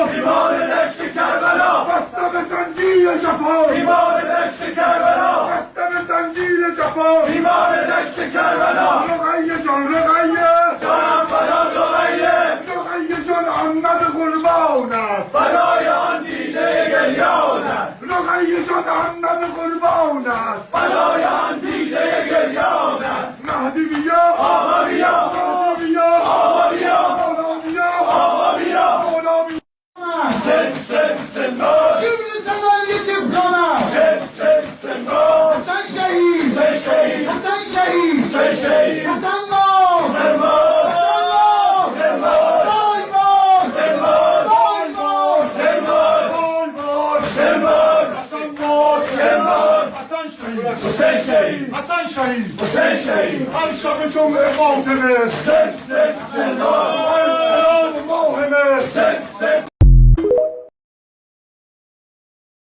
بیمار دشت کربلا بسته به زنجیر جفا بیمار دشت کربلا بسته به زنجیر جفا بیمار دشت کربلا رقیه جان رقیه جانم فدا رقیه رقیه جان احمد قربان است برای آن دیده گریان است رقیه جان احمد قربان است برای آن دیده گریان است مهدی بیا آقا بیا مهدی بیا آقا بیا مولا بیا آقا بیا مولا بیا سنگار شیرین صدای تفکانم سنگار حسن شهید سه شهید حسن شهید سه شهید حسن باز سرباز حسن باز سرباز دای باز سرباز دای باز سرباز سرباز سرباز سرباز سرباز حسن شهید حسین شهید حسن شهید حسین شهید هر شب جمعه فاطمه سنگار هر سلام ماه مصر